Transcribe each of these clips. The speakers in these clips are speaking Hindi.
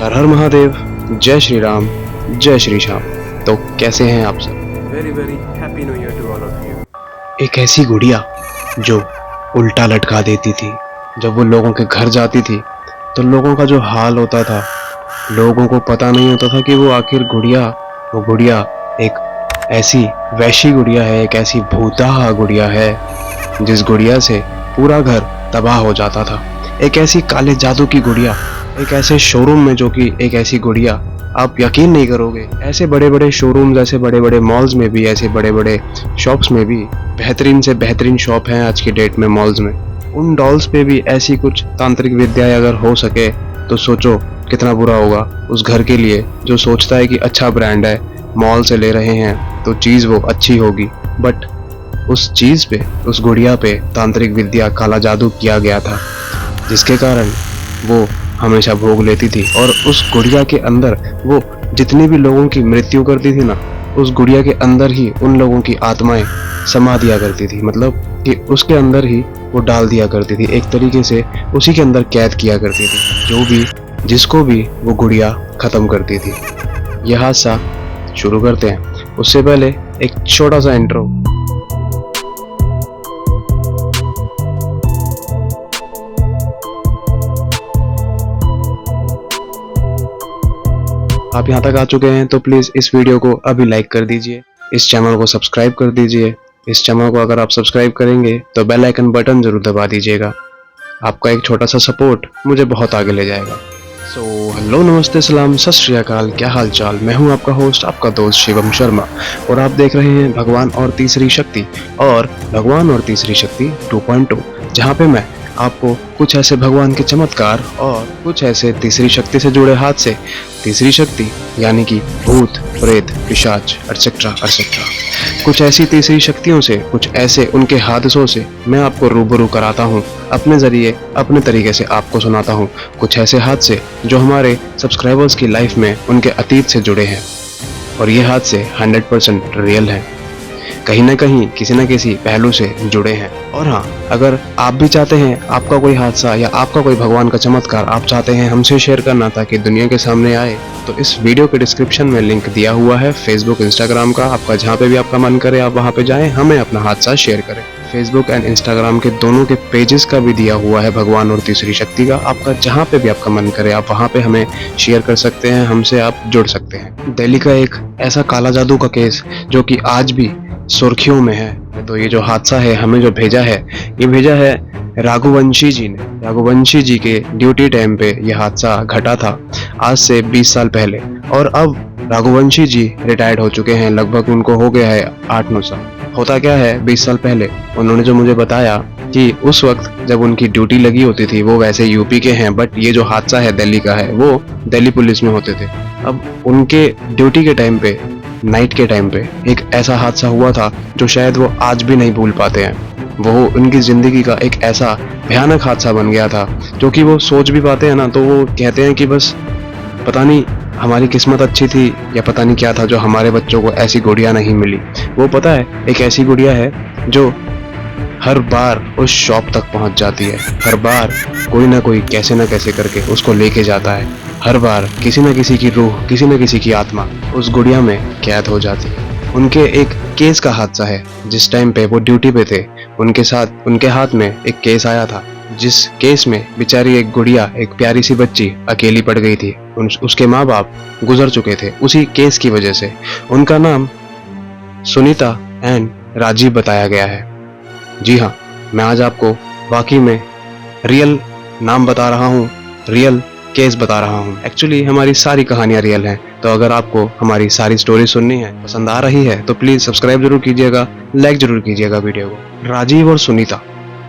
हर हर महादेव, जय श्री राम, जय श्री श्याम। तो कैसे हैं आप सब? Very happy new year to all of you. एक ऐसी गुड़िया जो उल्टा लटका देती थी, जब वो लोगों के घर जाती थी तो लोगों का जो हाल होता था, लोगों को पता नहीं होता था कि वो आखिर वो गुड़िया एक ऐसी वैशी गुड़िया है, एक ऐसी भूताहा गुड़िया है जिस गुड़िया से पूरा घर तबाह हो जाता था। एक ऐसी काले जादू की गुड़िया, एक ऐसे शोरूम में, जो कि एक ऐसी गुड़िया आप यकीन नहीं करोगे, ऐसे बड़े बड़े शोरूम्स, ऐसे बड़े बड़े मॉल्स में भी, ऐसे बड़े बड़े शॉप्स में भी, बेहतरीन से बेहतरीन शॉप हैं आज की डेट में मॉल्स में, उन डॉल्स पे भी ऐसी कुछ तांत्रिक विद्याएं अगर हो सके तो सोचो कितना बुरा होगा उस घर के लिए जो सोचता है कि अच्छा ब्रांड है, मॉल से ले रहे हैं तो चीज़ वो अच्छी होगी, बट उस चीज़ पे, उस गुड़िया पे तांत्रिक विद्या, काला जादू किया गया था, जिसके कारण वो हमेशा भोग लेती थी। और उस गुड़िया के अंदर वो जितनी भी लोगों की मृत्यु करती थी ना, उस गुड़िया के अंदर ही उन लोगों की आत्माएं समा दिया करती थी, मतलब कि उसके अंदर ही वो डाल दिया करती थी, एक तरीके से उसी के अंदर कैद किया करती थी, जो भी जिसको भी वो गुड़िया खत्म करती थी। यह हादसा शुरू करते हैं, उससे पहले एक छोटा सा इंट्रो। आप यहाँ तक आ चुके हैं तो प्लीज़ इस वीडियो को अभी लाइक कर दीजिए, इस चैनल को सब्सक्राइब कर दीजिए। इस चैनल को अगर आप सब्सक्राइब करेंगे तो बेल आइकन बटन जरूर दबा दीजिएगा। आपका एक छोटा सा सपोर्ट मुझे बहुत आगे ले जाएगा। सो हेलो, नमस्ते, सलाम, सत श्री अकाल, क्या हाल चाल। मैं हूँ आपका होस्ट, आपका दोस्त शिवम शर्मा, और आप देख रहे हैं भगवान और तीसरी शक्ति, और भगवान और तीसरी शक्ति 2.2, जहाँ पे मैं आपको कुछ ऐसे भगवान के चमत्कार और कुछ ऐसे तीसरी शक्ति से जुड़े हादसे, तीसरी शक्ति यानी कि भूत, प्रेत, पिशाच, एटसेट्रा एटसेट्रा, कुछ ऐसी तीसरी शक्तियों से, कुछ ऐसे उनके हादसों से मैं आपको रूबरू कराता हूँ, अपने जरिए, अपने तरीके से आपको सुनाता हूँ कुछ ऐसे हादसे जो हमारे सब्सक्राइबर्स की लाइफ में उनके अतीत से जुड़े हैं, और ये हादसे 100% रियल हैं, कहीं ना कहीं किसी न किसी पहलू से जुड़े हैं। और हाँ, अगर आप भी चाहते हैं आपका कोई हादसा या आपका कोई भगवान का चमत्कार आप चाहते हैं हमसे शेयर करना ताकि दुनिया के सामने आए, तो इस वीडियो के डिस्क्रिप्शन में लिंक दिया हुआ है फेसबुक, इंस्टाग्राम का। आपका जहाँ पे भी आपका मन करे आप वहाँ पे जाएं, हमें अपना हादसा शेयर करें। फेसबुक एंड इंस्टाग्राम के दोनों के पेजेस का भी दिया हुआ है भगवान और तीसरी शक्ति का। आपका जहाँ पे भी आपका मन करे आप वहाँ पे हमें शेयर कर सकते हैं, हमसे आप जुड़ सकते हैं। दिल्ली का एक ऐसा काला जादू का केस जो कि आज भी सुर्खियों में है। तो ये जो हादसा है हमें जो भेजा है, ये भेजा है रघुवंशी जी ने। रघुवंशी जी के ड्यूटी टाइम पे यह हादसा घटा था आज से 20 साल पहले, और अब रघुवंशी जी रिटायर्ड हो चुके हैं, लगभग उनको हो गया है 8-9 साल। होता क्या है, 20 साल पहले उन्होंने जो मुझे बताया कि उस वक्त जब उनकी ड्यूटी लगी होती थी, वो वैसे यूपी के हैं बट ये जो हादसा है दिल्ली का है, वो दिल्ली पुलिस में होते थे। अब उनके ड्यूटी के टाइम पे, नाइट के टाइम पे एक ऐसा हादसा हुआ था जो शायद वो आज भी नहीं भूल पाते हैं। वो उनकी जिंदगी का एक ऐसा भयानक हादसा बन गया था जो कि वो सोच भी पाते हैं ना तो वो कहते हैं कि बस पता नहीं हमारी किस्मत अच्छी थी या पता नहीं क्या था जो हमारे बच्चों को ऐसी गुड़िया नहीं मिली। वो पता है एक ऐसी गुड़िया है जो हर बार उस शॉप तक पहुंच जाती है, हर बार कोई ना कोई कैसे ना कैसे करके उसको लेके जाता है, हर बार किसी न किसी की रूह, किसी न किसी की आत्मा उस गुड़िया में कैद हो जाती है। उनके एक केस का हादसा है, जिस टाइम पे वो ड्यूटी पे थे उनके हाथ में एक केस आया था, जिस केस में बेचारी एक गुड़िया, एक प्यारी सी बच्ची अकेली पड़ गई थी। उसके माँ बाप गुजर चुके थे उसी केस की वजह से। उनका नाम सुनीता एंड राजीव बताया गया है। जी हाँ, मैं आज आपको वाकई में रियल नाम बता रहा हूँ, रियल केस बता रहा हूँ। एक्चुअली हमारी सारी कहानियाँ रियल हैं, तो अगर आपको हमारी सारी स्टोरी सुननी है, पसंद आ रही है, तो प्लीज़ सब्सक्राइब जरूर कीजिएगा, लाइक जरूर कीजिएगा वीडियो को। राजीव और सुनीता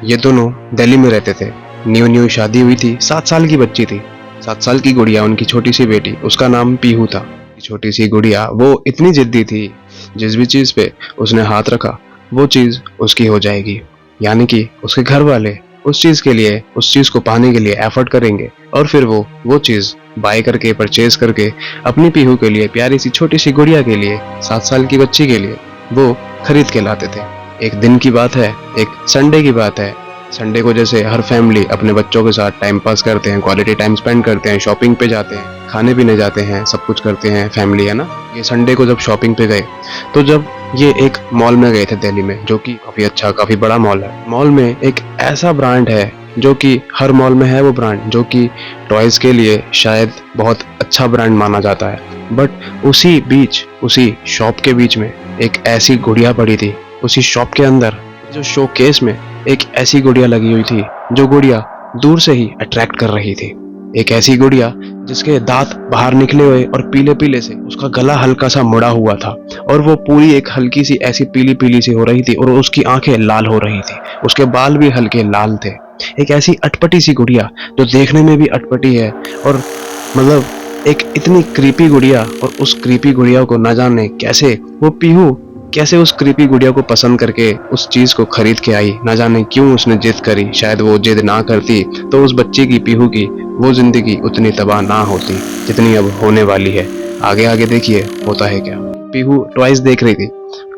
ये दोनों दिल्ली में रहते थे। न्यू शादी हुई थी, 7 साल की बच्ची थी, 7 साल की गुड़िया, उनकी छोटी सी बेटी, उसका नाम पीहू था। छोटी सी गुड़िया वो इतनी जिद्दी थी, जिस भी चीज़ पे उसने हाथ रखा वो चीज़ उसकी हो जाएगी, यानी कि उसके घर वाले उस चीज़ के लिए, उस चीज़ को पाने के लिए एफर्ट करेंगे और फिर वो चीज़ बाय करके, परचेज करके अपनी पीहू के लिए, प्यारी सी छोटी सी गुड़िया के लिए, 7 साल की बच्ची के लिए वो खरीद के लाते थे। एक दिन की बात है, एक संडे की बात है, संडे को जैसे हर फैमिली अपने बच्चों के साथ टाइम पास करते हैं, क्वालिटी टाइम स्पेंड करते हैं, शॉपिंग पे जाते हैं, खाने पीने जाते हैं, सब कुछ करते हैं फैमिली, है ना। ये संडे को जब शॉपिंग पे गए तो जब ये एक मॉल में गए थे दिल्ली में, जो कि काफ़ी अच्छा काफ़ी बड़ा मॉल है। मॉल में एक ऐसा ब्रांड है जो कि हर मॉल में है, वो ब्रांड जो कि टॉयज़ के लिए शायद बहुत अच्छा ब्रांड माना जाता है। बट उसी बीच उसी शॉप के बीच में एक ऐसी गुड़िया पड़ी थी। उसी शॉप के अंदर जो शोकेस में एक ऐसी गुड़िया लगी हुई थी जो गुड़िया दूर से ही अट्रैक्ट कर रही थी। एक ऐसी गुड़िया जिसके दांत बाहर निकले हुए और पीले पीले से, उसका गला हल्का सा मुड़ा हुआ था और वो पूरी एक हल्की सी ऐसी पीली पीली सी हो रही थी और उसकी आंखें लाल हो रही थी, उसके बाल भी हल्के लाल थे। एक ऐसी अटपटी सी गुड़िया जो देखने में भी अटपटी है और मतलब एक इतनी क्रीपी गुड़िया, और उस क्रीपी गुड़िया को न जाने कैसे वो पीहू कैसे उस क्रीपी गुड़िया को पसंद करके उस चीज को खरीद के आई। ना जाने क्यों उसने जिद करी, शायद वो जिद ना करती तो उस बच्ची की, पीहू की, वो जिंदगी उतनी तबाह ना होती जितनी अब होने वाली है। आगे आगे देखिए होता है क्या। पीहू टॉयज देख रही थी।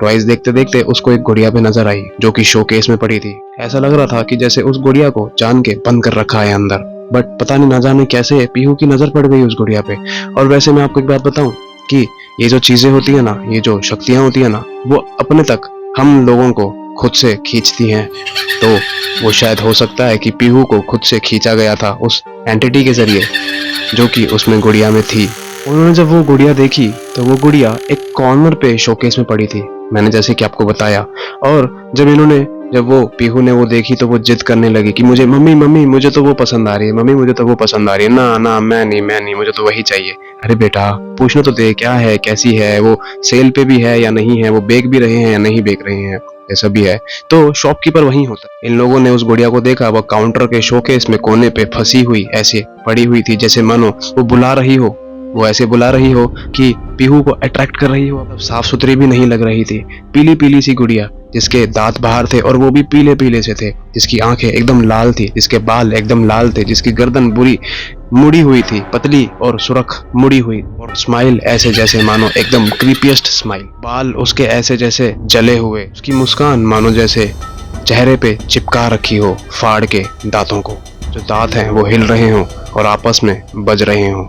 टॉयज देखते देखते उसको एक गुड़िया पे नजर आई जो कि शोकेस में पड़ी थी। ऐसा लग रहा था कि जैसे उस गुड़िया को जान के बंद कर रखा है अंदर, बट पता नहीं ना जाने कैसे पीहू की नजर पड़ गई उस गुड़िया पे। और वैसे मैं आपको एक बात बताऊं कि ये जो चीजें होती है ना, ये जो शक्तियां होती है ना, वो अपने तक हम लोगों को खुद से खींचती हैं। तो वो शायद हो सकता है कि पीहू को खुद से खींचा गया था उस एंटिटी के जरिए जो कि उसमें गुड़िया में थी। उन्होंने जब वो गुड़िया देखी तो वो गुड़िया एक कॉर्नर पे शोकेस में पड़ी थी, मैंने जैसे कि आपको बताया। और जब वो पीहू ने वो देखी तो वो जिद करने लगी कि मुझे मम्मी मम्मी मुझे तो वो पसंद आ रही है, मम्मी मुझे तो वो पसंद आ रही है, ना ना मैं नहीं मुझे तो वही चाहिए। अरे बेटा पूछना तो दे, क्या है, कैसी है, वो सेल पे भी है या नहीं है, वो बेच भी रहे हैं या नहीं बेच रहे हैं, ऐसा भी है। तो शॉपकीपर वहीं होता है। इन लोगों ने उस गुड़िया को देखा, वो काउंटर के शोकेस में कोने पे फंसी हुई ऐसे पड़ी हुई थी, जैसे मानो वो बुला रही हो, वो ऐसे बुला रही हो कि पीहू को अट्रैक्ट कर रही हो। अब साफ सुथरी भी नहीं लग रही थी, पीली पीली सी गुड़िया जिसके दांत बाहर थे और वो भी पीले पीले से थे, जिसकी आंखें एकदम लाल थी, जिसके बाल एकदम लाल थे, जिसकी गर्दन बुरी मुड़ी हुई थी, पतली और सुरख मुड़ी हुई, और स्माइल ऐसे जैसे मानो एकदम क्रीपीएस्ट स्माइल। बाल उसके ऐसे जैसे जले हुए, उसकी मुस्कान मानो जैसे चेहरे पे चिपका रखी हो फाड़ के दांतों को, जो दांत हैं वो हिल रहे हों और आपस में बज रहे हों,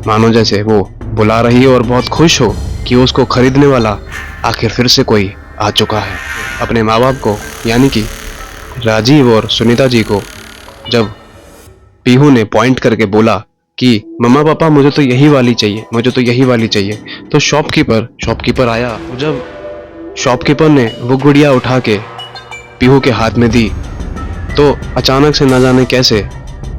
मानो जैसे वो बुला रही हो और बहुत खुश हो कि उसको खरीदने वाला आखिर फिर से कोई आ चुका है। अपने माँ बाप को यानी कि राजीव और सुनीता जी को जब पीहू ने पॉइंट करके बोला कि मम्मा पापा मुझे तो यही वाली चाहिए, मुझे तो यही वाली चाहिए, तो शॉपकीपर आया। जब शॉपकीपर ने वो गुड़िया उठा के पीहू के हाथ में दी तो अचानक से न जाने कैसे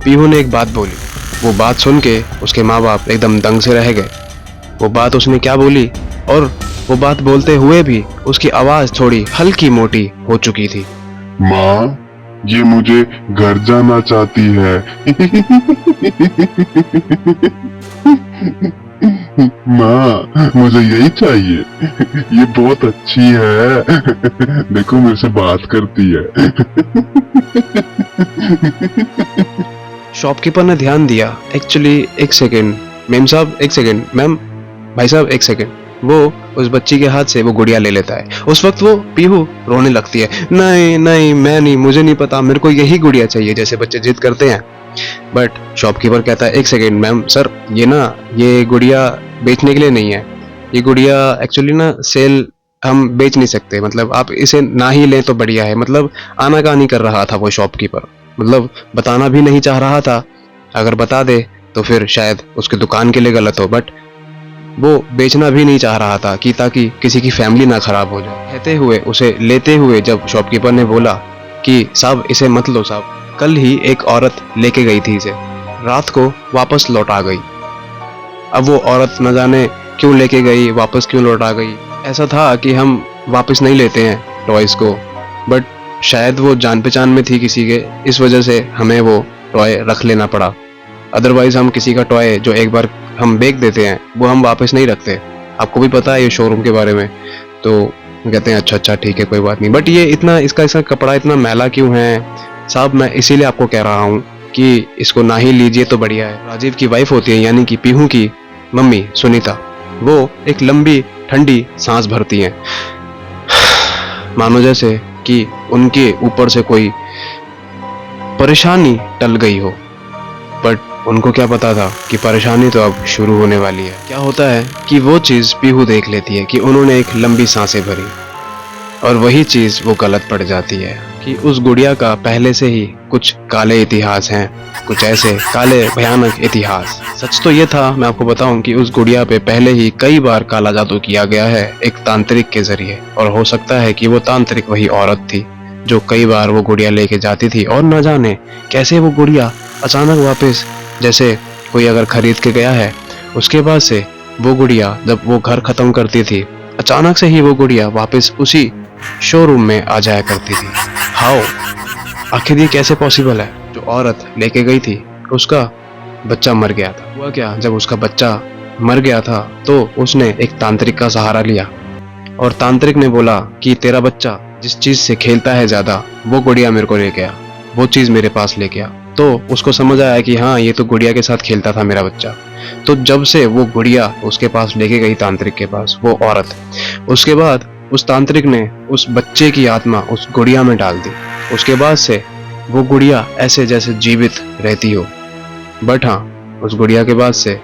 पीहू ने एक बात बोली। वो बात सुन के उसके माँ बाप एकदम दंग से रह गए। वो बात उसने क्या बोली, और वो बात बोलते हुए भी उसकी आवाज थोड़ी हल्की मोटी हो चुकी थी। माँ, ये मुझे घर जाना चाहती है। माँ, मुझे यही चाहिए, ये बहुत अच्छी है। देखो मेरे से बात करती है। शॉपकीपर ने ध्यान दिया। एक्चुअली एक सेकेंड मेम साहब, एक सेकेंड मैम, भाई साहब एक सेकेंड। वो उस बच्ची के हाथ से वो गुड़िया ले लेता है। उस वक्त वो पीहू रोने लगती है, नहीं नहीं मैं नहीं, मुझे नहीं पता, मेरे को यही गुड़िया चाहिए, जैसे बच्चे जिद करते हैं। बट शॉपकीपर कहता है एक सेकेंड मैम, सर ये गुड़िया बेचने के लिए नहीं है, ये गुड़िया एक्चुअली ना सेल हम बेच नहीं सकते, मतलब आप इसे ना ही लें तो बढ़िया है। मतलब आनाकानी कर रहा था वो शॉपकीपर, मतलब बताना भी नहीं चाह रहा था, अगर बता दे तो फिर शायद उसकी दुकान के लिए गलत हो, बट वो बेचना भी नहीं चाह रहा था कि ताकि किसी की फैमिली ना खराब हो जाए। कहते हुए उसे लेते हुए जब शॉपकीपर ने बोला कि साहब इसे मत लो साहब, कल ही एक औरत लेके गई थी इसे, रात को वापस लौट आ गई। अब वो औरत न जाने क्यों लेके गई, वापस क्यों लौट आ गई। ऐसा था कि हम वापस नहीं लेते हैं टॉयज को, बट शायद वो जान पहचान में थी किसी के, इस वजह से हमें वो टॉय रख लेना पड़ा। अदरवाइज हम किसी का टॉय जो एक बार हम बेच देते हैं वो हम वापस नहीं रखते। आपको भी पता है ये शोरूम के बारे में। तो कहते हैं अच्छा ठीक है कोई बात नहीं, बट ये इतना इसका कपड़ा इतना मैला क्यों है साहब, मैं इसीलिए आपको कह रहा हूँ कि इसको ना ही लीजिए तो बढ़िया है। राजीव की वाइफ होती है यानी कि पीहू की मम्मी सुनीता, वो एक लंबी ठंडी सांस भरती हैं, मानो जैसे कि उनके ऊपर से कोई परेशानी टल गई हो। बट उनको क्या पता था कि परेशानी तो अब शुरू होने वाली है। क्या होता है कि वो चीज़ पीहू देख लेती है कि उन्होंने एक लंबी सांसें भरी, और वही चीज़ वो गलत पड़ जाती है कि उस गुड़िया का पहले से ही कुछ काले इतिहास हैं, कुछ ऐसे काले भयानक इतिहास। सच तो ये था, मैं आपको बताऊं, कि उस गुड़िया पे पहले ही कई बार काला जादू किया गया है एक तांत्रिक के जरिए, और हो सकता है कि वो तांत्रिक वही औरत थी जो कई बार वो गुड़िया लेके जाती थी, और न जाने कैसे वो गुड़िया अचानक वापस, जैसे कोई अगर खरीद के गया है, उसके बाद से वो गुड़िया जब वो घर खत्म करती थी, अचानक से ही वो गुड़िया वापस उसी शोरूम में आ जाया करती थी। हाउ, आखिर ये कैसे पॉसिबल है? जो औरत लेके गई थी उसका बच्चा मर गया था। हुआ क्या, जब उसका बच्चा मर गया था तो उसने एक तांत्रिक का सहारा लिया, और तांत्रिक ने बोला कि तेरा बच्चा जिस चीज से खेलता है ज्यादा, वो गुड़िया मेरे को ले गया, वो चीज मेरे पास ले गया। तो उसको समझ आया कि हाँ, ये तो गुड़िया के साथ खेलता था मेरा बच्चा। तो जब से वो गुड़िया उसके पास लेके गई, तांत्रिक के पास, वो औरत, उसके बाद उस तांत्रिक ने उस बच्चे की आत्मा उस गुड़िया में डाल दी। उसके बाद से वो गुड़िया ऐसे जैसे जीवित रहती हो। बट हाँ, उस गुड़िया के बाद से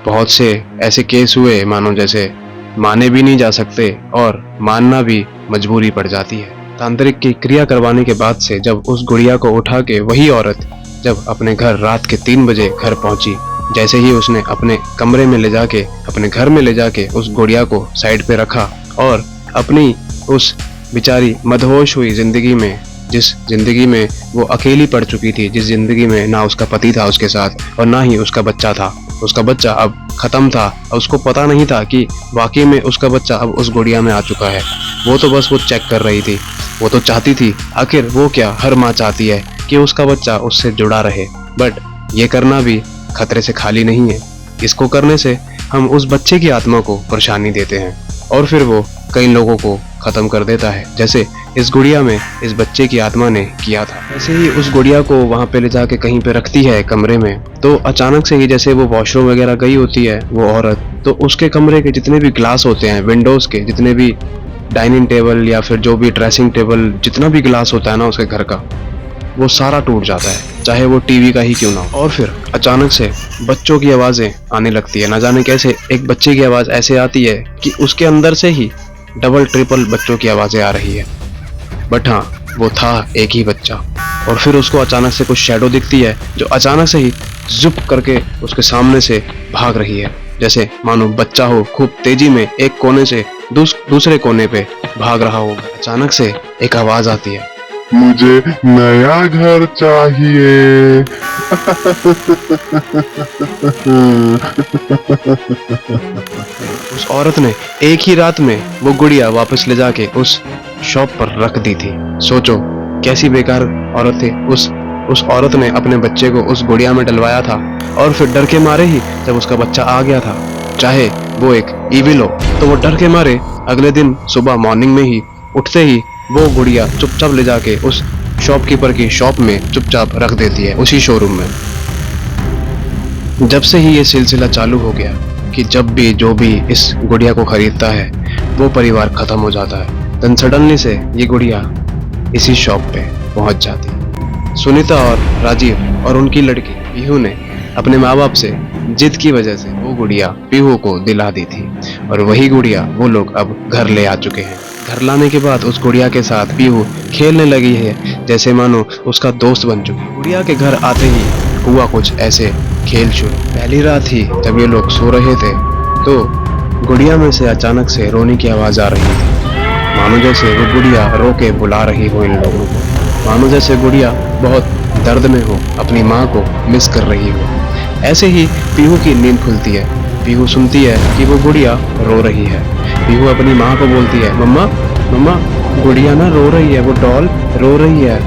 बहुत से ऐसे केस हुए मानो जैसे माने भी नहीं जा सकते, और मानना भी मजबूरी पड़ जाती है। तांत्रिक की क्रिया करवाने के बाद से जब उस गुड़िया को उठा के वही औरत जब अपने घर रात के 3 बजे घर पहुंची, जैसे ही उसने अपने कमरे में ले जाके, अपने घर में ले जाके उस गुड़िया को साइड पे रखा, और अपनी उस बेचारी मदहोश हुई जिंदगी में, जिस जिंदगी में वो अकेली पड़ चुकी थी, जिस जिंदगी में ना उसका पति था उसके साथ और ना ही उसका बच्चा था, उसका बच्चा अब खत्म था, और उसको पता नहीं था कि वाकई में उसका बच्चा अब उस गुड़िया में आ चुका है। वो तो बस वो चेक कर रही थी, वो तो चाहती थी, आखिर वो क्या, हर माँ चाहती है कि उसका बच्चा उससे जुड़ा रहे। बट ये करना भी खतरे से खाली नहीं है। इसको करने से हम उस बच्चे की आत्मा को परेशानी देते हैं, और फिर वो कई लोगों को खत्म कर देता है, जैसे इस गुड़िया में इस बच्चे की आत्मा ने किया था। ऐसे ही उस गुड़िया को वहां पे ले जाके कहीं पे रखती है कमरे में, तो अचानक से ही जैसे वो वॉशरूम वगैरह गई होती है वो औरत, तो उसके कमरे के जितने भी ग्लास होते हैं, विंडोज के जितने भी, डाइनिंग टेबल या फिर जो भी ड्रेसिंग टेबल, जितना भी ग्लास होता है ना उसके घर का, वो सारा टूट जाता है, चाहे वो टीवी का ही क्यों ना हो। और फिर अचानक से बच्चों की आवाजें आने लगती है। ना जाने कैसे एक बच्चे की आवाज ऐसे आती है कि उसके अंदर से ही डबल ट्रिपल बच्चों की आवाजें आ रही है। बट हाँ, वो था एक ही बच्चा। और फिर उसको अचानक से कुछ शैडो दिखती है जो अचानक से ही जुप करके उसके सामने से भाग रही है, जैसे मानो बच्चा हो खूब तेजी में एक कोने से दूसरे कोने पे भाग रहा होगा। अचानक से एक आवाज आती है, मुझे नया घर चाहिए। उस औरत ने एक ही रात में वो गुड़िया वापस ले जाके उस शॉप पर रख दी थी। सोचो कैसी बेकार औरत थी। उस औरत ने अपने बच्चे को उस गुड़िया में डलवाया था, और फिर डर के मारे ही जब उसका बच्चा आ गया था, चाहे वो एक ईविल हो, तो वो डर के मारे अगले दिन सुबह मॉर्निंग में ही उठते ही वो गुड़िया चुपचाप ले जाके उस शॉपकीपर की शॉप में चुपचाप रख देती है, उसी शोरूम में। जब से ही ये सिलसिला चालू हो गया कि जब भी जो भी इस गुड़िया को खरीदता है वो परिवार खत्म हो जाता है। देन सडनली से ये गुड़िया इसी शॉप पे पहुंच जाती है। सुनीता और राजीव और उनकी लड़की पीहू ने अपने माँ बाप से जिद की वजह से वो गुड़िया पीहू को दिला दी थी, और वही गुड़िया वो लोग अब घर ले आ चुके हैं। घर लाने के बाद उस गुड़िया के साथ पीहू खेलने लगी है जैसे मानो उसका दोस्त बन चुकी। गुड़िया के घर आते ही हुआ कुछ ऐसे खेल शुरू। पहली रात ही जब ये लोग सो रहे थे तो गुड़िया में से अचानक से रोने की आवाज आ रही थी, मानो जैसे वो गुड़िया रो के बुला रही हो इन लोगों को, मानो जैसे गुड़िया बहुत दर्द में हो, अपनी माँ को मिस कर रही हो। ऐसे ही पीहू की नींद खुलती है। पीहू सुनती है कि वो गुड़िया रो रही है। पीहू अपनी माँ को बोलती है, मम्मा मम्मा गुड़िया ना रो रही है, वो डॉल रो रही है।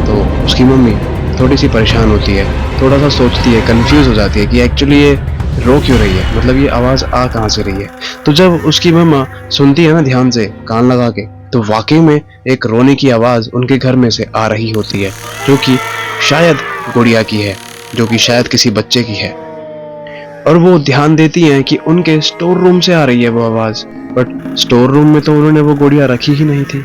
तो उसकी मम्मी थोड़ी सी परेशान होती है, थोड़ा सा सोचती है, कंफ्यूज हो जाती है कि एक्चुअली ये रो क्यों रही है, मतलब ये आवाज आ कहाँ से रही है। तो जब उसकी मम्मा सुनती है ना ध्यान से कान लगा के, तो वाकई में एक रोने की आवाज उनके घर में से आ रही होती है, जो कि शायद गुड़िया की है, जो कि शायद किसी बच्चे की है। और वो ध्यान देती हैं कि उनके स्टोर रूम से आ रही है वो आवाज, बट स्टोर रूम में तो उन्होंने वो गुड़िया रखी ही नहीं थी,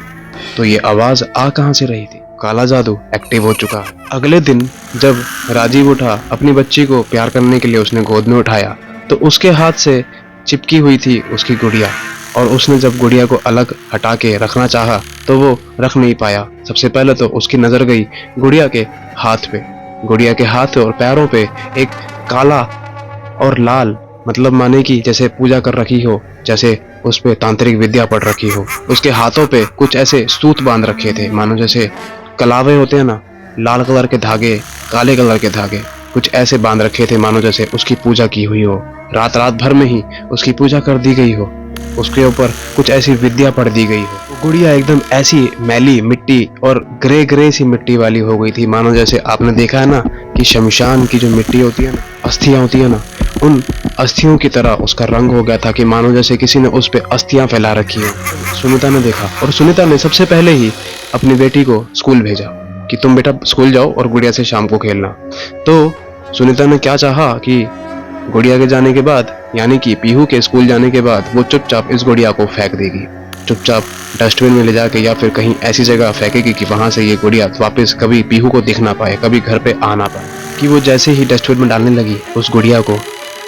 तो ये आवाज आ कहाँ से रही थी। काला जादू एक्टिव हो चुका है। अगले दिन जब राजीव उठा, अपनी बच्ची को प्यार करने के लिए उसने गोद में उठाया तो उसके हाथ से चिपकी हुई थी उसकी गुड़िया, और उसने जब गुड़िया को अलग हटा के रखना चाहा तो वो रख नहीं पाया। सबसे पहले तो उसकी नजर गई गुड़िया के हाथ पे। गुड़िया के हाथ और पैरों पे एक काला और लाल, मतलब माने कि जैसे पूजा कर रखी हो, जैसे उस पे तांत्रिक विद्या पढ़ रखी हो। उसके हाथों पे कुछ ऐसे सूत बांध रखे थे, मानो जैसे कलावे होते हैं ना, लाल कलर के धागे, काले कलर के धागे, कुछ ऐसे बांध रखे थे, मानो जैसे उसकी पूजा की हुई हो। रात भर में ही उसकी पूजा कर दी गई हो, उसके ऊपर कुछ ऐसी विद्या पढ़ दी गई हो। गुड़िया एकदम ऐसी मैली मिट्टी और ग्रे सी मिट्टी वाली हो गई थी, मानो जैसे आपने देखा है ना कि शमशान की जो मिट्टी होती है ना, अस्थियां होती है ना, उन अस्थियों की तरह उसका रंग हो गया था कि मानो जैसे किसी ने उस पे अस्थियां फैला रखी हैं। सुनीता ने देखा और सुनीता ने सबसे पहले ही अपनी बेटी को स्कूल भेजा कि तुम बेटा स्कूल जाओ और गुड़िया से शाम को खेलना। तो सुनीता ने क्या चाहा कि गुड़िया के जाने के बाद, यानी कि पीहू के स्कूल जाने के बाद, वो चुपचाप इस गुड़िया को फेंक देगी, चुपचाप डस्टबिन में ले जाके या फिर कहीं ऐसी जगह फेंकेगी कि वहां से ये गुड़िया वापस कभी पीहू को दिख ना पाए, कभी घर पे आ ना पाए। कि वो जैसे ही डस्टबिन में डालने लगी उस गुड़िया को,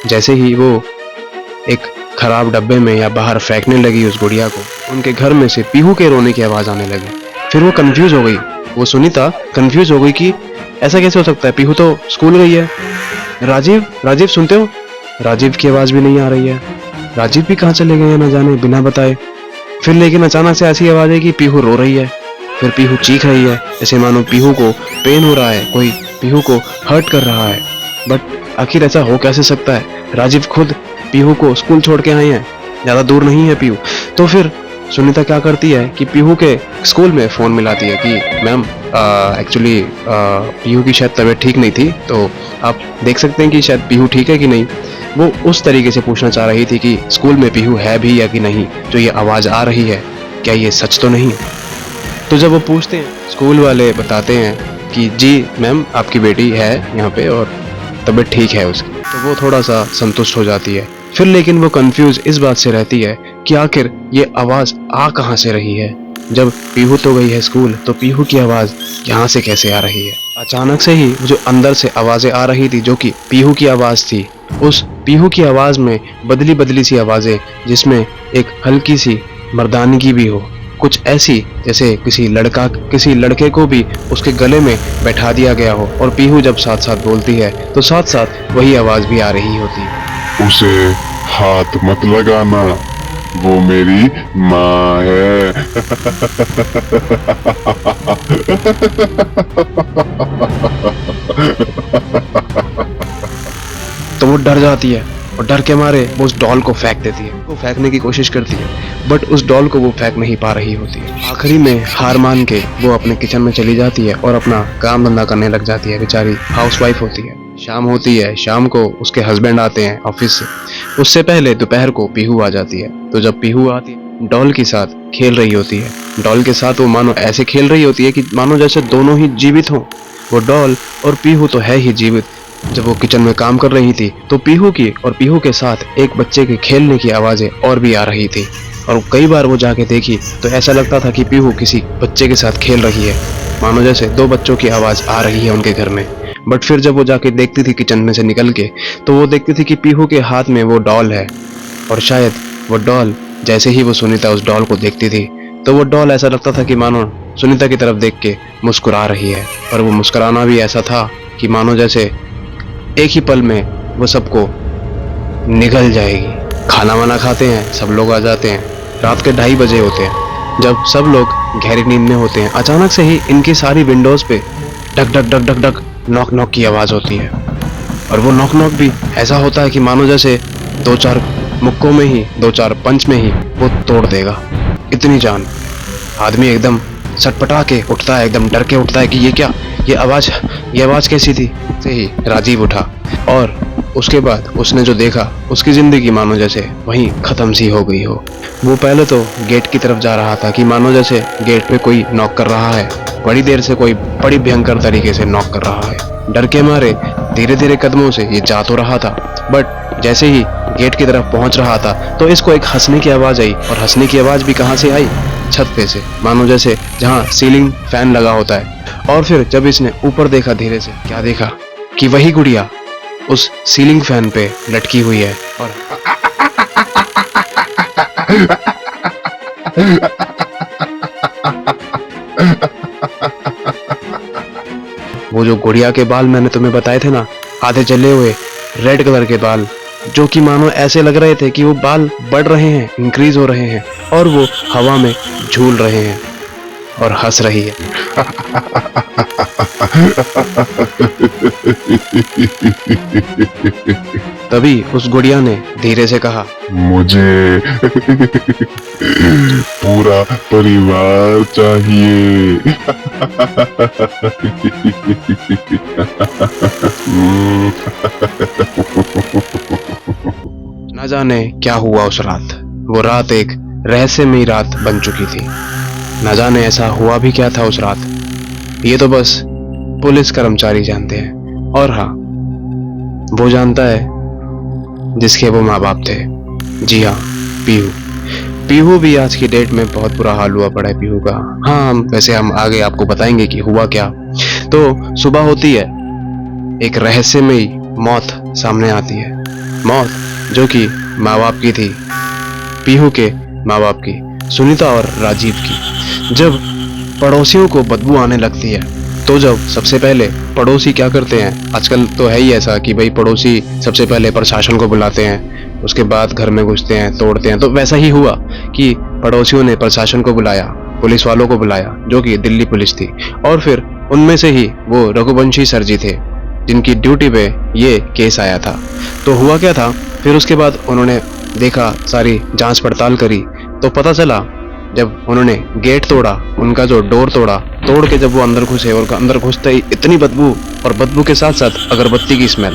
जैसे ही वो एक खराब डब्बे में या बाहर फेंकने लगी उस गुड़िया को, उनके घर में से पीहू के रोने की आवाज आने लगी। फिर वो कंफ्यूज हो गई, वो सुनीता कंफ्यूज हो गई कि ऐसा कैसे हो सकता है, पीहू तो स्कूल गई है। राजीव सुनते हो? राजीव की आवाज भी नहीं आ रही है। राजीव भी कहाँ चले गए हैं ना जाने बिना बताए। फिर लेकिन अचानक से ऐसी आवाज है कि पीहू रो रही है, फिर पीहू चीख रही है, जैसे मानो पीहू को पेन हो रहा है, कोई पीहू को हर्ट कर रहा है। बट आखिर ऐसा हो कैसे सकता है? राजीव खुद पीहू को स्कूल छोड़ के आए हैं, ज्यादा दूर नहीं है पीहू। तो फिर सुनीता क्या करती है कि पीहू के स्कूल में फोन मिलाती है कि मैम एक्चुअली पीहू की शायद तबीयत ठीक नहीं थी, तो आप देख सकते हैं कि शायद पीहू ठीक है कि नहीं। वो उस तरीके से पूछना चाह रही थी कि स्कूल में पीहू है भी या कि नहीं, जो ये आवाज़ आ रही है क्या ये सच तो नहीं। तो जब वो पूछते हैं, स्कूल वाले बताते हैं कि जी मैम आपकी बेटी है यहाँ पे और तबीयत ठीक है उसकी, तो वो थोड़ा सा संतुष्ट हो जाती है। फिर लेकिन वो कंफ्यूज इस बात से रहती है कि आखिर ये आवाज़ आ कहाँ से रही है। जब पीहू तो गई है स्कूल, तो पीहू की आवाज़ यहाँ से कैसे आ रही है। अचानक से ही जो अंदर से आवाज़ें आ रही थी, जो कि पीहू की आवाज़ थी, उस पीहू की आवाज़ में बदली सी आवाज़ें, जिसमें एक हल्की सी मर्दानगी भी हो, कुछ ऐसी जैसे किसी लड़के को भी उसके गले में बैठा दिया गया हो। और पीहू जब साथ साथ बोलती है तो साथ साथ वही आवाज़ भी आ रही होती है। उसे हाथ मत लगाना, वो मेरी माँ है। तो वो डर जाती है और डर के मारे वो उस डॉल को फेंक देती है। वो फेंकने की कोशिश करती है, बट उस डॉल को वो फेंक नहीं पा रही होती है। आखिरी में हार मान के वो अपने किचन में चली जाती है और अपना काम धंधा करने लग जाती है। बेचारी हाउसवाइफ होती है। शाम होती है, शाम को उसके हस्बैंड आते हैं ऑफिस से। उससे पहले दोपहर को पीहू आ जाती है। तो जब पीहू आती है, डॉल के साथ खेल रही होती है। डॉल के साथ वो मानो ऐसे खेल रही होती है कि मानो जैसे दोनों ही जीवित हों। वो डॉल और पीहू तो है ही जीवित। जब वो किचन में काम कर रही थी तो पीहू की और पीहू के साथ एक बच्चे के खेलने की आवाज़ें और भी आ रही थी। और कई बार वो जाके देखी तो ऐसा लगता था कि पीहू किसी बच्चे के साथ खेल रही है, मानो जैसे दो बच्चों की आवाज़ आ रही है उनके घर में। बट फिर जब वो जाके देखती थी किचन में से निकल के, तो वो देखती थी कि पीहू के हाथ में वो डॉल है। और शायद वो डॉल, जैसे ही वो सुनीता उस डॉल को देखती थी, तो वो डॉल ऐसा लगता था कि मानो सुनीता की तरफ देख के मुस्कुरा रही है। और वो मुस्कुराना भी ऐसा था कि मानो जैसे एक ही पल में वो सबको निगल जाएगी। खाना वाना खाते हैं, सब लोग आ जाते हैं। रात के 2:30 बजे होते हैं, जब सब लोग गहरी नींद में होते हैं। अचानक से ही इनकी सारी विंडोज़ पे duck duck duck duck duck knock knock की आवाज़ होती है। और वो नॉक नॉक भी ऐसा होता है कि मानो जैसे 2-4 मुक्कों में ही, 2-4 पंच में ही वो तोड़ देगा। इतनी जान। आदमी एकदम सटपटा के उठता है, एकदम डर के उठता है कि ये क्या, ये आवाज़ कैसी थी। से ही राजीव उठा और उसके बाद उसने जो देखा, उसकी ज़िंदगी मानो जैसे वहीं ख़त्म सी हो गई हो। वो पहले तो गेट की तरफ जा रहा था कि मानो जैसे गेट पे कोई नॉक कर रहा है, बड़ी देर से कोई बड़ी भयंकर तरीके से नॉक कर रहा है। डर के मारे धीरे धीरे कदमों से ये जा तो रहा था, बट जैसे ही गेट की तरफ पहुंच रहा था तो इसको एक हंसने की आवाज आई, और हंसने की आवाज भी कहां से आई? छत पे से, मानो जैसे जहां सीलिंग फैन लगा होता है। और फिर जब इसने ऊपर देखा धीरे से, क्या देखा कि वही गुड़िया उस सीलिंग फैन पे लटकी हुई है। और वो जो गुड़िया के बाल मैंने तुम्हें बताए थे ना, आधे जले हुए रेड कलर के बाल, जो कि मानो ऐसे लग रहे थे कि वो बाल बढ़ रहे हैं, इंक्रीज हो रहे हैं, और वो हवा में झूल रहे हैं और हंस रही है। तभी उस गुड़िया ने धीरे से कहा, मुझे पूरा परिवार चाहिए। न जाने क्या हुआ उस रात। वो रात एक रहस्यमयी रात बन चुकी थी। न जाने ऐसा हुआ भी क्या था उस रात, ये तो बस पुलिस कर्मचारी जानते हैं। और हाँ, वो जानता है जिसके वो माँ बाप थे। जी हाँ, पीहू। पीहू भी आज की डेट में बहुत बुरा हाल हुआ पड़ा है पीहू का। हाँ, वैसे हम आगे आपको बताएंगे कि हुआ क्या। तो सुबह होती है, एक रहस्यमयी मौत सामने आती है। मौत जो कि माँ बाप की थी, पीहू के माँ बाप की, सुनीता और राजीव की। जब पड़ोसियों को बदबू आने लगती है तो जब सबसे पहले पड़ोसी क्या करते हैं, आजकल तो है ही ऐसा कि भाई पड़ोसी सबसे पहले प्रशासन को बुलाते हैं, उसके बाद घर में घुसते हैं, तोड़ते हैं। तो वैसा ही हुआ कि पड़ोसियों ने प्रशासन को बुलाया, पुलिस वालों को बुलाया, जो कि दिल्ली पुलिस थी। और फिर उनमें से ही वो रघुवंशी सर जी थे जिनकी ड्यूटी पे ये केस आया था। तो हुआ क्या था, फिर उसके बाद उन्होंने देखा, सारी जांच पड़ताल करी, तो पता चला जब उन्होंने गेट तोड़ा, उनका जो डोर तोड़ा, तोड़ के जब वो अंदर घुसे, और अंदर घुसते ही इतनी बदबू, और बदबू के साथ साथ अगरबत्ती की स्मेल।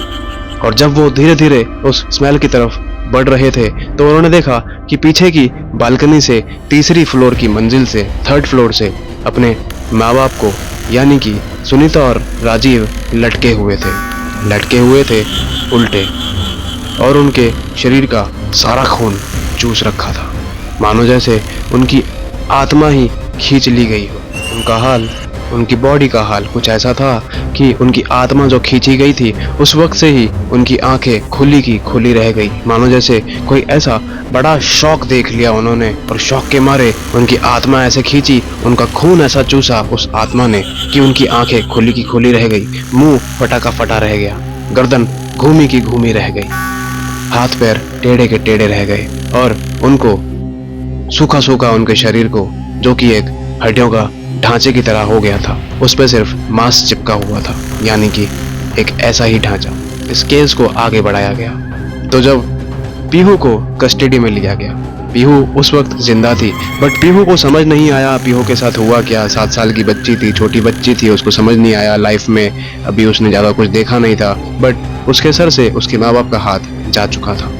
और जब वो धीरे धीरे उस स्मेल की तरफ बढ़ रहे थे तो उन्होंने देखा कि पीछे की बालकनी से, तीसरी फ्लोर की मंजिल से, थर्ड फ्लोर से अपने माँ बाप को, यानी कि सुनीता और राजीव लटके हुए थे उल्टे, और उनके शरीर का सारा खून चूस रखा था, मानो जैसे उनकी आत्मा ही खींच ली गई हो। उनका हाल, उनकी बॉडी का हाल कुछ ऐसा था कि उनकी आत्मा जो खींची गई थी, उस वक्त से ही उनकी आंखें खुली की खुली रह गई, मानो जैसे कोई ऐसा बड़ा शौक देख लिया उन्होंने, और शौक के मारे उनकी आत्मा ऐसे खींची, उनका खून ऐसा चूसा उस आत्मा ने कि उनकी आंखें खुली की खुली रह गई, मुंह फटा का फटा रह गया, गर्दन घूमी की घूमी रह गई, हाथ पैर टेढ़े के टेढ़े रह गए, और उनको सूखा सूखा उनके शरीर को, जो कि एक हड्डियों का ढांचे की तरह हो गया था, उस पर सिर्फ मांस चिपका हुआ था, यानी कि एक ऐसा ही ढांचा। इस केस को आगे बढ़ाया गया। तो जब पीहू को कस्टडी में लिया गया, पीहू उस वक्त जिंदा थी, बट पीहू को समझ नहीं आया पीहू के साथ हुआ क्या। 7 साल की बच्ची थी, छोटी बच्ची थी, उसको समझ नहीं आया लाइफ में, अभी उसने ज़्यादा कुछ देखा नहीं था, बट उसके सर से उसके माँ बाप का हाथ जा चुका था,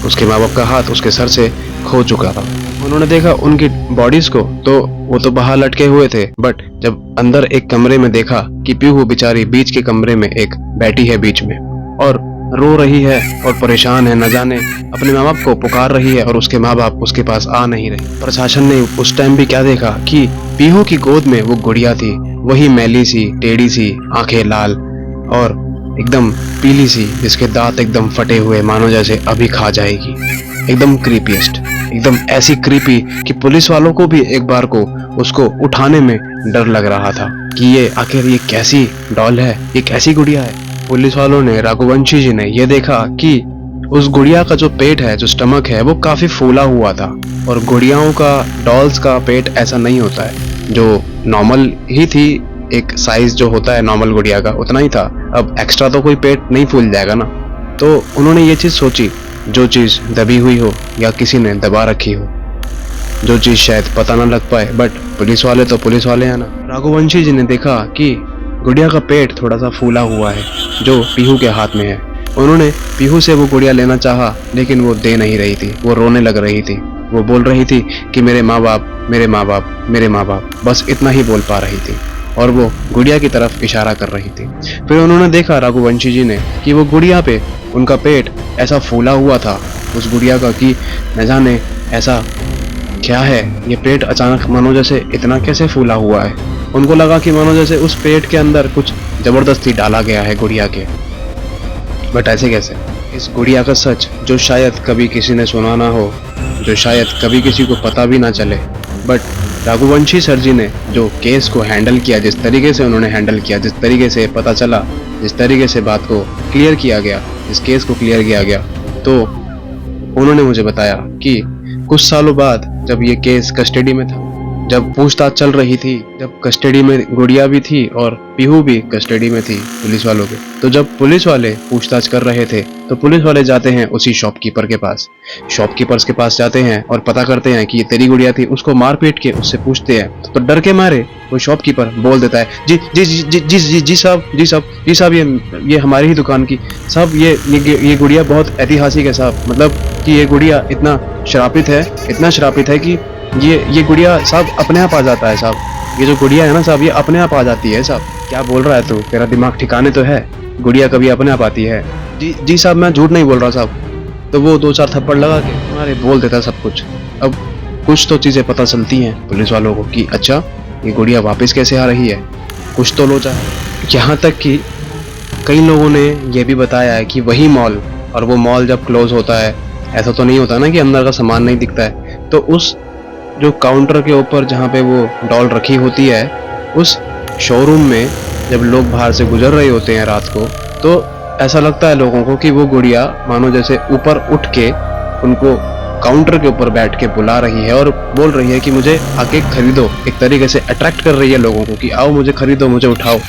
उसके माँ बाप का हाथ उसके सर से खो चुका था। उन्होंने देखा उनकी बॉडीज को, तो वो तो बाहर लटके हुए थे, बट जब अंदर एक कमरे में देखा कि पीहू बेचारी बीच के कमरे में एक बैठी है बीच में, और रो रही है और परेशान है, न जाने अपने माँ बाप को पुकार रही है, और उसके माँ बाप उसके पास आ नहीं रहे। प्रशासन ने उस टाइम भी क्या देखा कि पीहू की गोद में वो गुड़िया थी, वही मैली सी, टेढ़ी सी, आंखें लाल और एकदम पीली सी, जिसके दांत एकदम फटे हुए, मानो जैसे अभी खा जाएगी। एकदम क्रीपीएस्ट, एकदम ऐसी क्रीपी कि पुलिस वालों को भी एक बार को उसको उठाने में डर लग रहा था कि ये आखिर ये कैसी डॉल है, ये कैसी गुड़िया है। पुलिस वालों ने, रघुवंशी जी ने ये देखा कि उस गुड़िया का जो पेट है, जो स्टमक है, वो काफी फूला हुआ था, और गुड़ियाओं का, डॉल्स का पेट ऐसा नहीं होता है, जो नॉर्मल ही थी, एक साइज जो होता है नॉर्मल गुड़िया का उतना ही था। अब एक्स्ट्रा तो कोई पेट नहीं फूल जाएगा ना। तो उन्होंने ये चीज सोची, जो चीज दबी हुई हो या किसी ने दबा रखी हो, जो चीज शायद पता ना लग पाए, बट पुलिस वाले तो पुलिस वाले हैं ना। रघुवंशी जी ने देखा कि गुड़िया का पेट थोड़ा सा फूला हुआ है, जो पीहू के हाथ में है। उन्होंने पीहू से वो गुड़िया लेना चाहा, लेकिन वो दे नहीं रही थी, वो रोने लग रही थी, वो बोल रही थी कि मेरे माँ बाप, मेरे माँ बाप, मेरे माँ बाप, बस इतना ही बोल पा रही थी, और वो गुड़िया की तरफ इशारा कर रही थी। फिर उन्होंने देखा, रघुवंशी जी ने, कि वो गुड़िया पे उनका पेट ऐसा फूला हुआ था उस गुड़िया का कि न जाने ऐसा क्या है, ये पेट अचानक मानो जैसे इतना कैसे फूला हुआ है। उनको लगा कि मानो जैसे उस पेट के अंदर कुछ जबरदस्ती डाला गया है गुड़िया के, बट ऐसे कैसे। इस गुड़िया का सच जो शायद कभी किसी ने सुना ना हो, जो शायद कभी किसी को पता भी ना चले, बट रघुवंशी सर जी ने जो केस को हैंडल किया, जिस तरीके से उन्होंने हैंडल किया, जिस तरीके से पता चला, जिस तरीके से बात को क्लियर किया गया, इस केस को क्लियर किया गया, तो उन्होंने मुझे बताया कि कुछ सालों बाद जब ये केस कस्टडी में था, जब पूछताछ चल रही थी, जब कस्टडी में गुड़िया भी थी और पीहू भी कस्टडी में थी पुलिस वालों के, तो जब पुलिस वाले पूछताछ कर रहे थे तो पुलिस वाले जाते हैं उसी शॉपकीपर के पास, शॉपकीपर्स के पास जाते हैं और पता करते हैं कि ये तेरी गुड़िया थी। उसको मार पीट के उससे पूछते हैं तो डर के मारे वो शॉपकीपर बोल देता है, जी जी जी जी जी जी जी साहब, जी साहब, जी साहब, ये हमारी ही दुकान की साहब, ये गुड़िया बहुत ऐतिहासिक है साहब, मतलब कि ये गुड़िया इतना श्रापित है कि ये गुड़िया साहब अपने आप आ जाता है साहब, ये जो गुड़िया है ना साहब, ये अपने आप आ जाती है साहब। क्या बोल रहा है तू, तेरा दिमाग ठिकाने तो है, गुड़िया कभी अपने आप आती है? जी जी साहब, मैं झूठ नहीं बोल रहा साहब। तो वो 2-4 थप्पड़ लगा के हमारे बोल देता सब कुछ। अब कुछ तो चीजें पता चलती हैं पुलिस वालों को कि अच्छा ये गुड़िया वापस कैसे आ रही है, कुछ तो लोचा है। यहाँ तक कि कई लोगों ने ये भी बताया है कि वही मॉल, और वो मॉल जब क्लोज होता है, ऐसा तो नहीं होता ना कि अंदर का सामान नहीं दिखता है, तो उस जो काउंटर के ऊपर जहाँ पे वो डॉल रखी होती है, उस शोरूम में जब लोग बाहर से गुजर रहे होते हैं रात को, तो ऐसा लगता है लोगों को कि वो गुड़िया मानो जैसे ऊपर उठ के उनको काउंटर के ऊपर बैठ के बुला रही है और बोल रही है कि मुझे आके खरीदो, एक तरीके से अट्रैक्ट कर रही है लोगों को कि आओ मुझे खरीदो, मुझे उठाओ,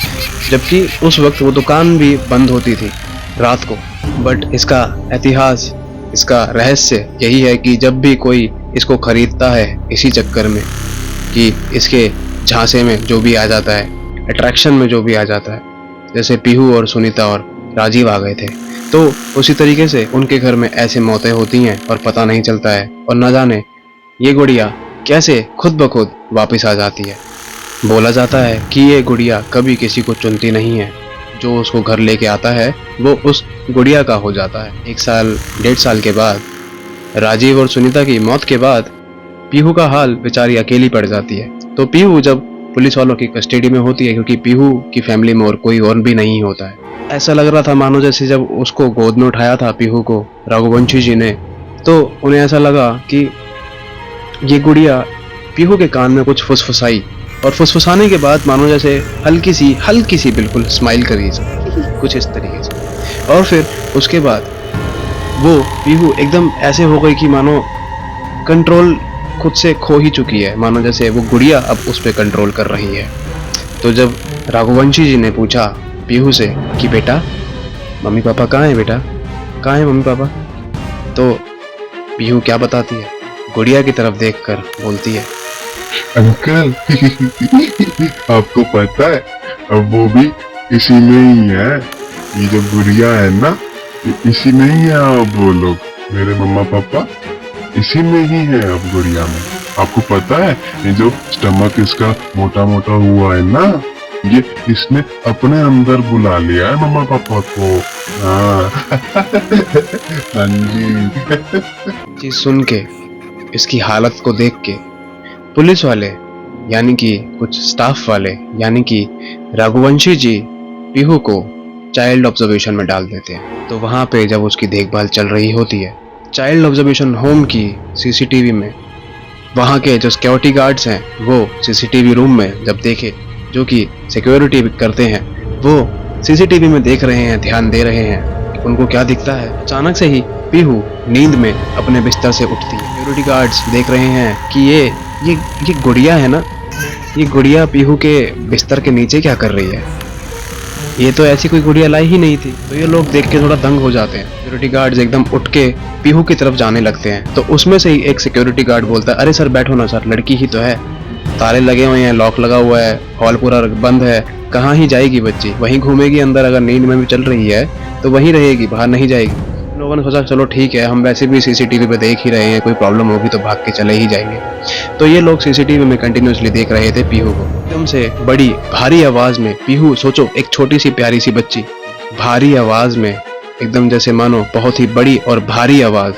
जबकि उस वक्त वो दुकान भी बंद होती थी रात को। बट इसका इतिहास, इसका रहस्य यही है कि जब भी कोई इसको खरीदता है इसी चक्कर में कि इसके झांसे में जो भी आ जाता है, अट्रैक्शन में जो भी आ जाता है, जैसे पीहू और सुनीता और राजीव आ गए थे, तो उसी तरीके से उनके घर में ऐसे मौतें होती हैं और पता नहीं चलता है, और न जाने ये गुड़िया कैसे खुद ब खुद वापस आ जाती है। बोला जाता है कि ये गुड़िया कभी किसी को चुनती नहीं है, जो उसको घर लेके आता है वो उस गुड़िया का हो जाता है। 1 साल 1.5 साल के बाद, राजीव और सुनीता की मौत के बाद, पीहू का हाल बेचारी अकेली पड़ जाती है। तो पीहू जब पुलिस वालों की कस्टडी में होती है, क्योंकि पीहू की फैमिली में और कोई और भी नहीं होता है, ऐसा लग रहा था मानो जैसे जब उसको गोद में उठाया था पीहू को रघुवंशी जी ने, तो उन्हें ऐसा लगा कि ये गुड़िया पीहू के कान में कुछ फुसफुसाई, और फुसफुसाने के बाद मानो जैसे हल्की सी बिल्कुल स्माइल करी कुछ इस तरीके से, और फिर उसके बाद वो पीहू एकदम ऐसे हो गई कि मानो कंट्रोल खुद से खो ही चुकी है, मानो जैसे वो गुड़िया अब उस पर कंट्रोल कर रही है। तो जब रघुवंशी जी ने पूछा पीहू से कि बेटा मम्मी पापा कहाँ हैं, बेटा कहाँ हैं मम्मी पापा, तो पीहू क्या बताती है, गुड़िया की तरफ देखकर बोलती है, अंकल आपको पता है अब वो भी इसी में ही है, ये जो गुड़िया है ना, इसी में ही है अब वो लोग, मेरे मम्मा पापा इसी में ही है अब गुड़िया में। आपको पता है ये जो स्टमक इसका मोटा मोटा हुआ है ना, ये इसने अपने अंदर बुला लिया है मम्मा पापा को। हाँ जी। सुन के, इसकी हालत को देख के पुलिस वाले यानी कि कुछ स्टाफ वाले यानी कि रघुवंशी जी पीहू को चाइल्ड ऑब्जर्वेशन में डाल देते हैं। तो वहाँ पे जब उसकी देखभाल चल रही होती है, चाइल्ड ऑब्जर्वेशन होम की सीसीटीवी में वहाँ के जो सिक्योरिटी गार्ड्स हैं वो सीसीटीवी रूम में जब देखे, जो कि सिक्योरिटी करते हैं, वो सीसीटीवी में देख रहे हैं, ध्यान दे रहे हैं, उनको क्या दिखता है, अचानक से ही पीहू नींद में अपने बिस्तर से उठती है। सिक्योरिटी गार्ड्स देख रहे हैं कि ये गुड़िया है ना, ये गुड़िया पीहू के बिस्तर के नीचे क्या कर रही है, ये तो ऐसी कोई गुड़िया लाई ही नहीं थी। तो ये लोग देख के थोड़ा दंग हो जाते हैं। सिक्योरिटी गार्ड्स एकदम उठ के पीहू की तरफ जाने लगते हैं। तो उसमें से ही एक सिक्योरिटी गार्ड बोलता है, अरे सर बैठो ना सर, लड़की ही तो है, ताले लगे हुए हैं, लॉक लगा हुआ है, हॉल पूरा बंद है, कहाँ ही जाएगी बच्ची, वहीं घूमेगी अंदर, अगर नींद में भी चल रही है तो वहीं रहेगी, बाहर नहीं जाएगी। लोगों ने सोचा चलो ठीक है, हम वैसे भी सीसीटीवी पे देख ही रहे हैं, कोई प्रॉब्लम होगी तो भाग के चले ही जाएंगे। तो ये लोग सीसीटीवी में कंटिन्यूसली देख रहे थे पीहू को। एकदम से बड़ी भारी आवाज में पीहू, सोचो एक छोटी सी प्यारी सी बच्ची भारी आवाज में एकदम जैसे मानो बहुत ही बड़ी और भारी आवाज,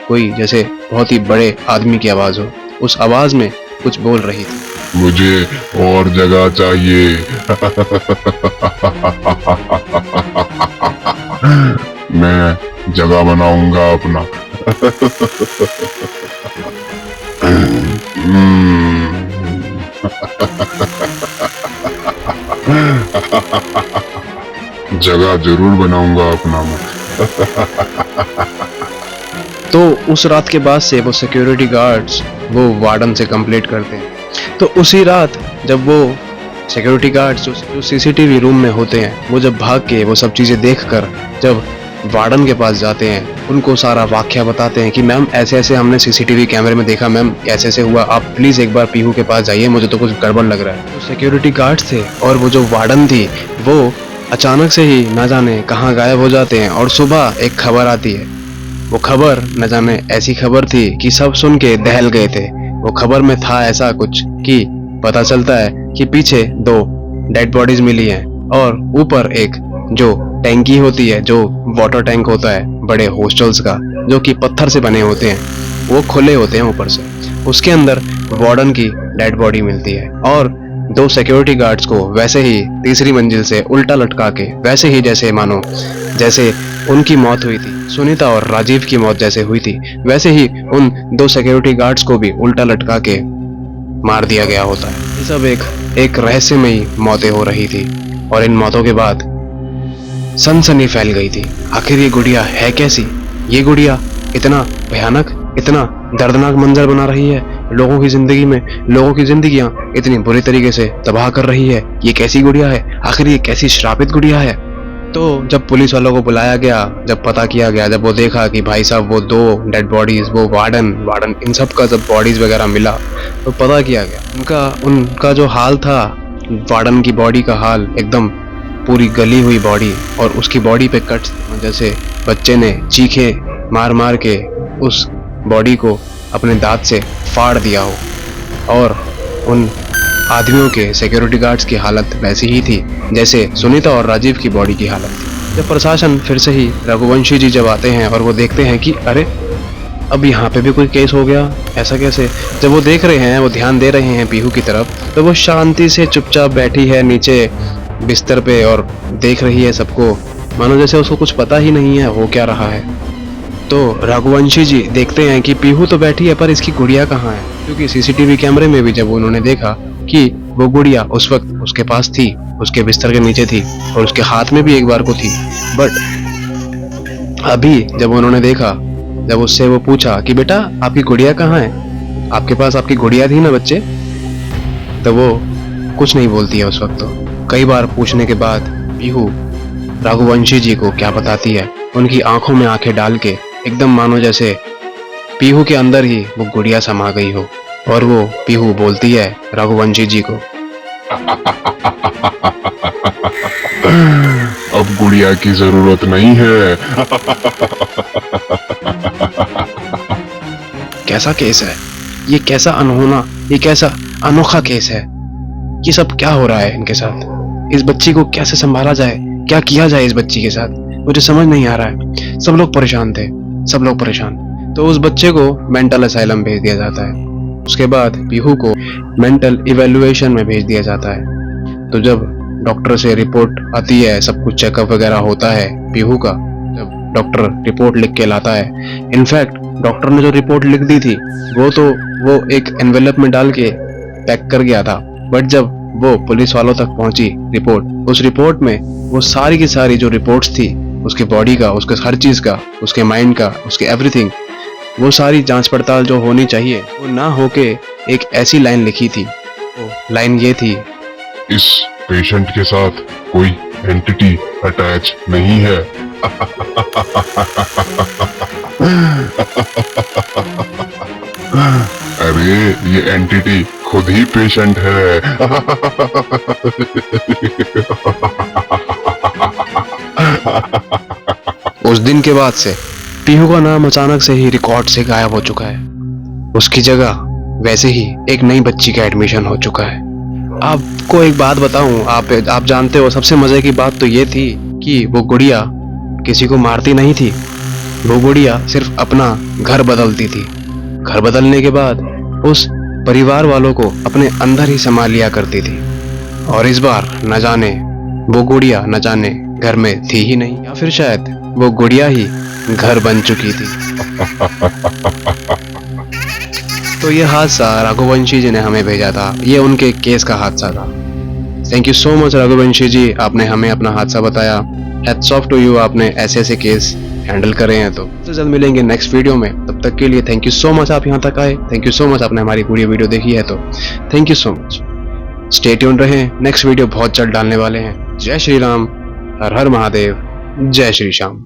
कोई जैसे बहुत ही बड़े आदमी की आवाज हो, उस आवाज में कुछ बोल रही थी। मुझे और जगह चाहिए। मैं जगह बनाऊंगा अपना। जगह जरूर बनाऊंगा अपना मैं। तो उस रात के बाद से वो सिक्योरिटी गार्ड्स वो वार्डन से कंप्लेंट करते हैं। तो उसी रात जब वो सिक्योरिटी गार्ड्स जो सीसीटीवी रूम में होते हैं, वो जब भाग के वो सब चीज़ें देखकर जब वार्डन के पास जाते हैं, उनको सारा वाकया बताते हैं कि मैम ऐसे ऐसे हमने सीसीटीवी कैमरे में देखा, मैम ऐसे ऐसे हुआ, आप प्लीज़ एक बार पीहू के पास जाइए, मुझे तो कुछ गड़बड़ लग रहा है। तो सिक्योरिटी गार्ड्स थे और वो जो वार्डन थी वो अचानक से ही ना जाने कहाँ गायब हो जाते हैं और सुबह एक खबर आती है। वो खबर न जाने ऐसी खबर थी कि सब सुन के दहल गए थे। वो खबर में था ऐसा कुछ कि पता चलता है कि पीछे 2 डेड बॉडीज मिली हैं और ऊपर एक जो टैंकी होती है, जो वाटर टैंक होता है बड़े हॉस्टल्स का, जो कि पत्थर से बने होते हैं, वो खुले होते हैं ऊपर से, उसके अंदर वार्डन की डेड बॉडी मिलती है। और 2 सिक्योरिटी गार्ड्स को वैसे ही तीसरी मंजिल से उल्टा लटका के, वैसे ही जैसे मानो जैसे उनकी मौत हुई थी, सुनीता और राजीव की मौत जैसे हुई थी, वैसे ही उन 2 सिक्योरिटी गार्ड्स को भी उल्टा लटका के मार दिया गया होता है। ये सब एक रहस्यमयी मौतें हो रही थी और इन मौतों के बाद सनसनी फैल गई थी। आखिर ये गुड़िया है कैसी? ये गुड़िया इतना भयानक, इतना दर्दनाक मंजर बना रही है लोगों की जिंदगी में, लोगों की जिंदगियां इतनी बुरी तरीके से तबाह कर रही है। ये कैसी गुड़िया है? आखिर ये कैसी श्रापित गुड़िया है? तो जब पुलिस वालों को बुलाया गया, जब पता किया गया, जब वो देखा कि भाई साहब वो 2 डेड बॉडीज, वो वार्डन इन सब का जब बॉडीज वगैरह मिला, तो पता किया गया उनका जो हाल था, वार्डन की बॉडी का हाल एकदम पूरी गली हुई बॉडी और उसकी बॉडी पे कट्स, जैसे बच्चे ने चीखे मार मार के उस बॉडी को अपने दांत से फाड़ दिया हो। और उन आदमियों के सिक्योरिटी गार्ड्स की हालत वैसी ही थी जैसे सुनीता और राजीव की बॉडी की हालत थी। जब प्रशासन फिर से ही रघुवंशी जी जब आते हैं और वो देखते हैं कि अरे अब यहाँ पे भी कोई केस हो गया, ऐसा कैसे? जब वो देख रहे हैं, वो ध्यान दे रहे हैं पीहू की तरफ, तो वो शांति से चुपचाप बैठी है नीचे बिस्तर पे और देख रही है सबको, मानो जैसे उसको कुछ पता ही नहीं है हो क्या रहा है। तो रघुवंशी जी देखते हैं कि पीहू तो बैठी है पर इसकी गुड़िया कहाँ है, क्योंकि सीसीटीवी कैमरे में भी जब उन्होंने देखा कि वो गुड़िया उस वक्त उसके पास थी, उसके बिस्तर के नीचे थी और उसके हाथ में भी एक बार को थी, बट अभी जब उन्होंने देखा, जब उससे वो पूछा कि बेटा आपकी गुड़िया कहाँ है, आपके पास आपकी गुड़िया थी ना बच्चे, तो वो कुछ नहीं बोलती है उस वक्त। तो कई बार पूछने के बाद पीहू रघुवंशी जी को क्या बताती है, उनकी आंखों में आंखें डाल के एकदम मानो जैसे पीहू के अंदर ही वो गुड़िया समा गई हो। और वो पीहू बोलती है रघुवंशी जी को, अब गुड़िया की जरूरत नहीं है। कैसा केस है ये, कैसा अनहोना, ये कैसा अनोखा केस है, ये सब क्या हो रहा है इनके साथ? इस बच्ची को कैसे संभाला जाए, क्या किया जाए इस बच्ची के साथ, मुझे समझ नहीं आ रहा है। सब लोग परेशान थे, सब लोग परेशान। तो उस बच्चे को मेंटल असाइलम भेज दिया जाता है। उसके बाद पीहू को मेंटल इवैल्यूएशन में भेज दिया जाता है। तो जब डॉक्टर से रिपोर्ट आती है, सब कुछ चेकअप वगैरह होता है पीहू का, जब डॉक्टर रिपोर्ट लिख के लाता है, इनफैक्ट डॉक्टर ने जो रिपोर्ट लिख दी थी वो एक एनवेलप में डाल के पैक कर गया था, बट जब वो पुलिस वालों तक पहुंची रिपोर्ट, उस रिपोर्ट में वो सारी की सारी जो रिपोर्ट्स थी उसके बॉडी का, उसके हर चीज का, उसके माइंड का, उसके एवरीथिंग, वो सारी जांच पड़ताल जो होनी चाहिए वो ना होके एक ऐसी लाइन लिखी थी। वो लाइन ये थी, इस पेशेंट के साथ कोई एंटिटी अटैच नहीं है। अरे ये एंटिटी खुद ही पेशेंट है। उस दिन के बाद से पीहू का नाम अचानक से ही रिकॉर्ड से गायब हो चुका है। उसकी जगह वैसे ही एक नई बच्ची का एडमिशन हो चुका है। आपको एक बात बताऊं, आप जानते हो सबसे मजे की बात तो ये थी कि वो गुड़िया किसी को मारती नहीं थी। वो गुड़िया सिर्फ अपना घर बदलती थी। घर बदलने के बाद उस परिवार वालों को अपने अंदर ही समा लिया करती थी। और इस बार न जाने वो गुड़िया न जाने घर में थी ही नहीं, या फिर शायद वो गुड़िया ही घर बन चुकी थी। तो ये हादसा रघुवंशी जी ने हमें भेजा था। ये उनके केस का हादसा था। Thank you so much Raghuvanshi ji, आपने हमें अपना हादसा बताया। हैट्स ऑफ टू यू, आपने ऐसे ऐसे केस हैंडल करे हैं। तो जल्द मिलेंगे नेक्स्ट वीडियो में। तब तक के लिए थैंक यू सो मच, आप यहाँ तक आए। थैंक यू सो मच, आपने हमारी पूरी वीडियो देखी है। तो thank you so much. Stay tuned रहें, नेक्स्ट वीडियो बहुत जल्द डालने वाले हैं। जय श्री राम, हर हर महादेव, जय श्री श्याम।